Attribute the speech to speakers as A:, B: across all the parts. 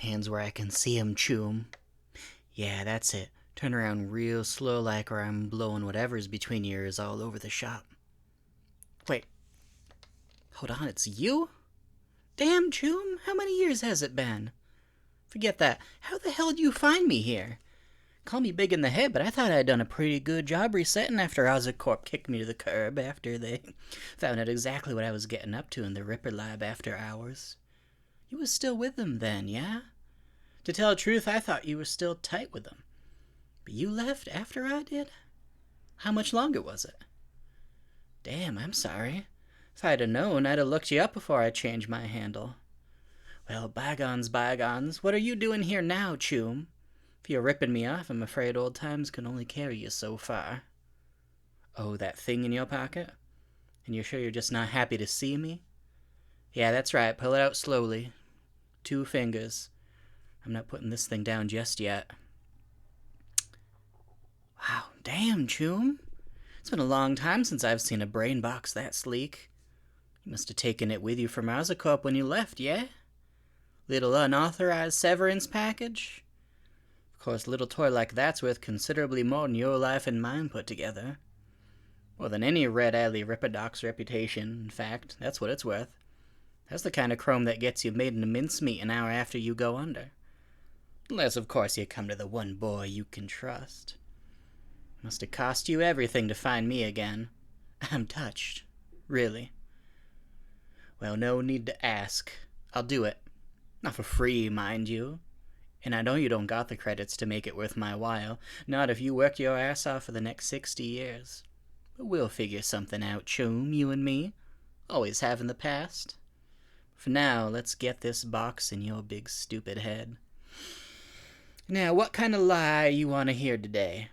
A: hands where I can see 'em, Choom. Yeah, that's it. Turn around real slow like or I'm blowing whatever's between your ears all over the shop. Wait. Hold on, it's you? Damn, Choom, how many years has it been? Forget that. How the hell did you find me here? Call me big in the head, but I thought I'd done a pretty good job resetting after Oscorp kicked me to the curb after they found out exactly what I was getting up to in the Ripper lab after hours. You was still with them then, yeah? To tell the truth, I thought you were still tight with them. But you left after I did? How much longer was it? Damn, I'm sorry. If I'd have known, I'd have looked you up before I changed my handle. Well, bygones, bygones. What are you doing here now, Choom? If you're ripping me off, I'm afraid old times can only carry you so far. Oh, that thing in your pocket? And you're sure you're just not happy to see me? Yeah, that's right. Pull it out slowly. 2 fingers. I'm not putting this thing down just yet. Wow, damn, Choom. It's been a long time since I've seen a brain box that sleek. You must have taken it with you from Oscorp when you left, yeah? Little unauthorized severance package? Of course, a little toy like that's worth considerably more than your life and mine put together. More than any Red Alley Ripperdoc's reputation, in fact, that's what it's worth. That's the kind of chrome that gets you made into mincemeat an hour after you go under. Unless, of course, you come to the one boy you can trust. Must have cost you everything to find me again. I'm touched. Really. Well, no need to ask. I'll do it. Not for free, mind you. And I know you don't got the credits to make it worth my while. Not if you work your ass off for the next 60 years. But we'll figure something out, Choom, you and me. Always have in the past. For now, let's get this box in your big stupid head. Now, what kind of lie you want to hear today?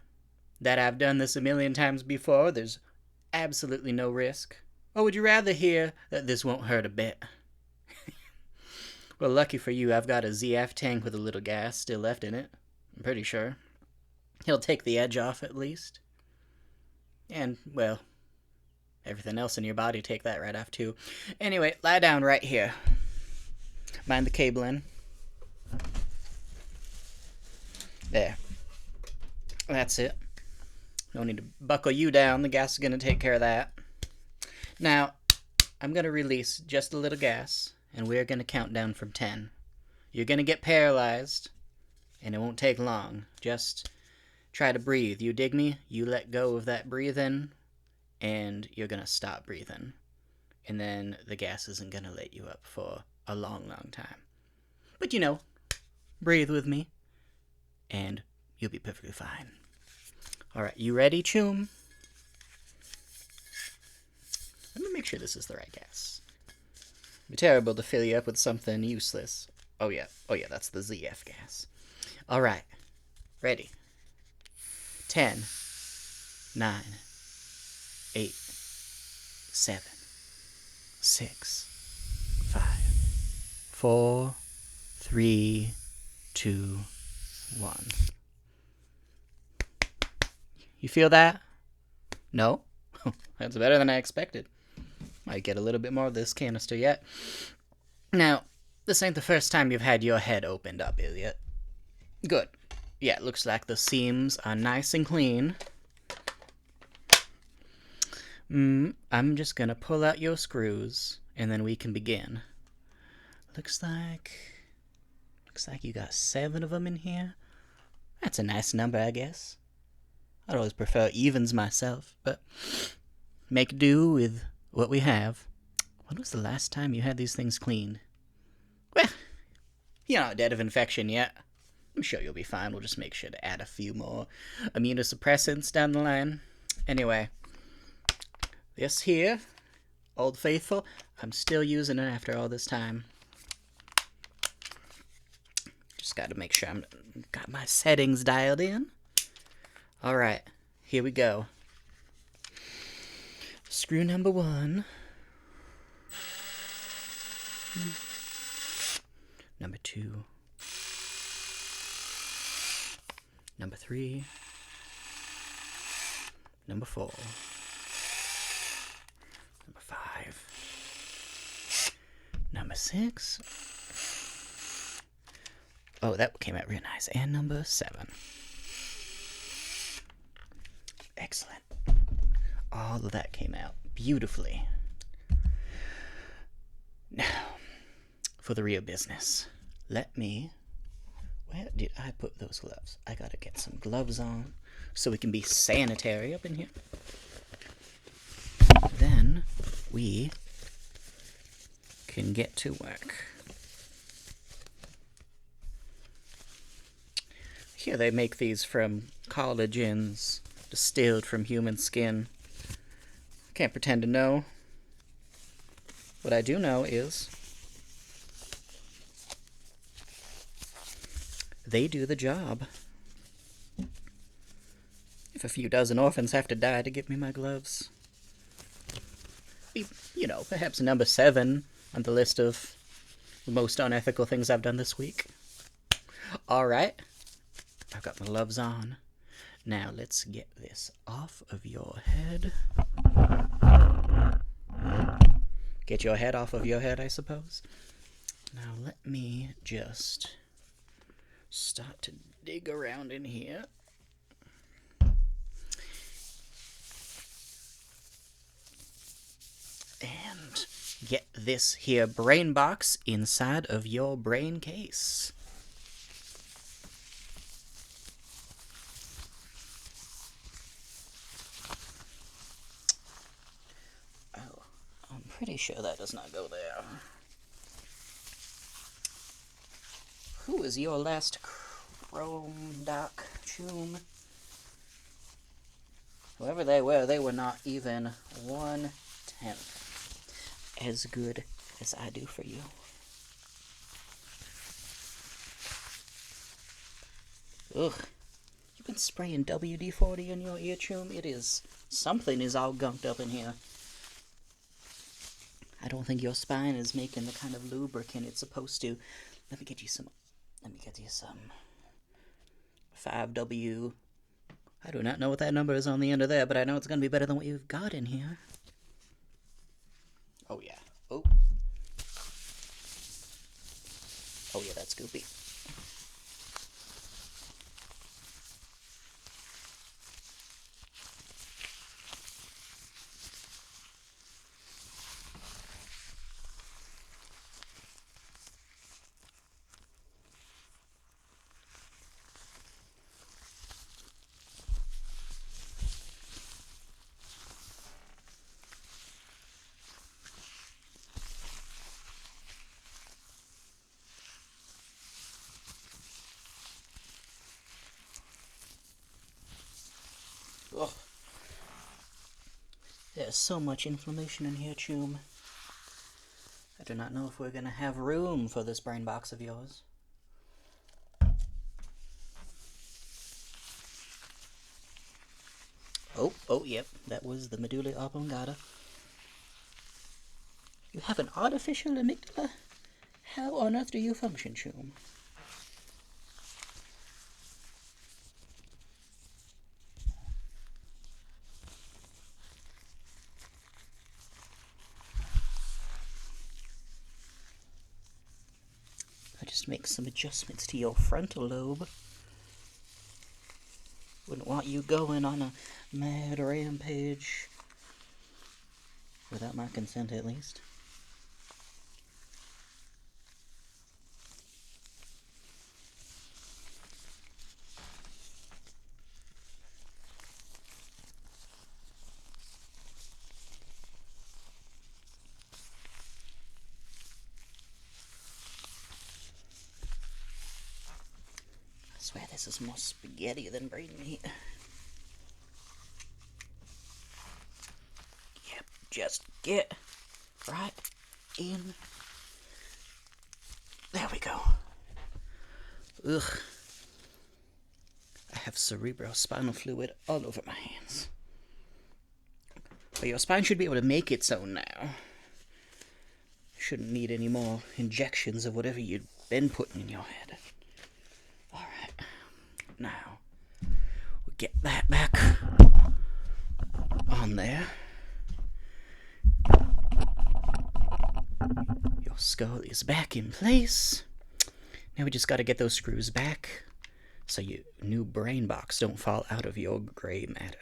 A: That I've done this a million times before, there's absolutely no risk? Or would you rather hear that this won't hurt a bit? Well, lucky for you, I've got a ZF tank with a little gas still left in it. I'm pretty sure. He'll take the edge off at least. And, well, everything else in your body take that right off too. Anyway, lie down right here. Mind the cabling. There. That's it. No need to buckle you down. The gas is going to take care of that. Now, I'm going to release just a little gas, and we're going to count down from 10. You're going to get paralyzed, and it won't take long. Just try to breathe. You dig me? You let go of that breathing, and you're going to stop breathing. And then the gas isn't going to let you up for a long, long time. But you know, breathe with me, and you'll be perfectly fine. All right, you ready, Choom? Let me make sure this is the right gas. It'd be terrible to fill you up with something useless. Oh yeah, that's the ZF gas. All right, ready. 10, 9, 8, 7, 6, 5, 4, 3, 2, 1. You feel that? No? That's better than I expected. Might get a little bit more of this canister yet. Now, this ain't the first time you've had your head opened up, is it? Good. Yeah, it looks like the seams are nice and clean. I'm just gonna pull out your screws, and then we can begin. Looks like you got 7 of them in here. That's a nice number, I guess. I'd always prefer evens myself, but make do with what we have. When was the last time you had these things cleaned? Well, you're not dead of infection yet. I'm sure you'll be fine. We'll just make sure to add a few more immunosuppressants down the line. Anyway, this here, Old Faithful, I'm still using it after all this time. Just got to make sure I've got my settings dialed in. All right, here we go. Screw number 1. Number 2. Number 3. Number 4. Number 5. Number 6. Oh, that came out real nice. And number 7. Excellent. All of that came out beautifully. Now, for the real business. Let me... Where did I put those gloves? I gotta get some gloves on so we can be sanitary up in here. Then we can get to work. Here they make these from collagens distilled from human skin. Can't pretend to know. What I do know is they do the job. If a few dozen orphans have to die to get me my gloves. You know, perhaps number 7 on the list of the most unethical things I've done this week. Alright. I've got my gloves on. Now let's get this off of your head. Get your head off of your head, I suppose. Now let me just start to dig around in here. And get this here brain box inside of your brain case. Oh, I'm pretty sure that does not go there. Who is your last Ripperdoc Choom? Whoever they were not even 1/10 as good as I do for you. Ugh. You've been spraying WD-40 in your ear, Choom? It is... Something is all gunked up in here. I don't think your spine is making the kind of lubricant it's supposed to. Let me get you some 5W. I do not know what that number is on the end of there, but I know it's going to be better than what you've got in here. Oh, yeah. Oh. Oh, yeah, that's goopy. Ugh. There's so much inflammation in here, Choom. I do not know if we're going to have room for this brain box of yours. Oh, yep, that was the medulla oblongata. You have an artificial amygdala? How on earth do you function, Choom? I just make some adjustments to your frontal lobe. Wouldn't want you going on a mad rampage. Without my consent, at least. I swear this is more spaghetti than brain meat. Yep, just get right in. There we go. Ugh. I have cerebrospinal fluid all over my hands. But your spine should be able to make its own now. Shouldn't need any more injections of whatever you've been putting in your head. Alright. Now, we'll get that back on there. Your skull is back in place. Now we just gotta get those screws back so your new brain box don't fall out of your gray matter.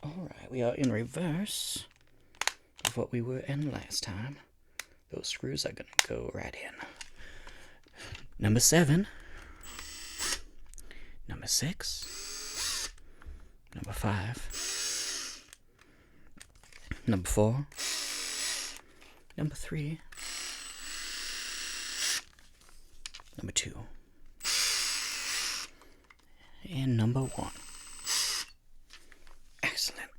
A: Alright, we are in reverse of what we were in last time. Those screws are gonna go right in. Number 7. Number 6. Number 5. Number 4. Number 3. Number 2. And number 1. Excellent.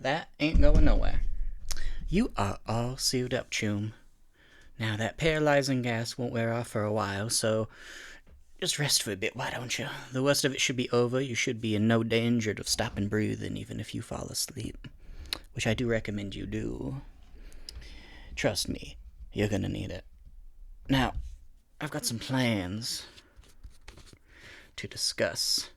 A: That ain't going nowhere. You are all sealed up, Choom. Now, that paralyzing gas won't wear off for a while, so just rest for a bit, why don't you? The worst of it should be over. You should be in no danger of stopping breathing, even if you fall asleep, which I do recommend you do. Trust me, you're gonna need it. Now, I've got some plans to discuss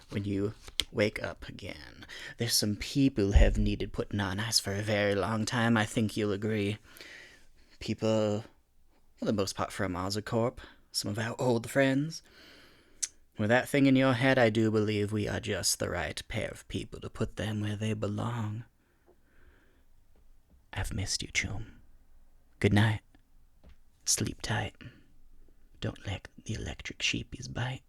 A: when you wake up again. There's some people who have needed putting on ice for a very long time, I think you'll agree. People, for the most part, from Oscorp, some of our old friends. With that thing in your head, I do believe we are just the right pair of people to put them where they belong. I've missed you, Choom. Good night. Sleep tight. Don't let the electric sheepies bite.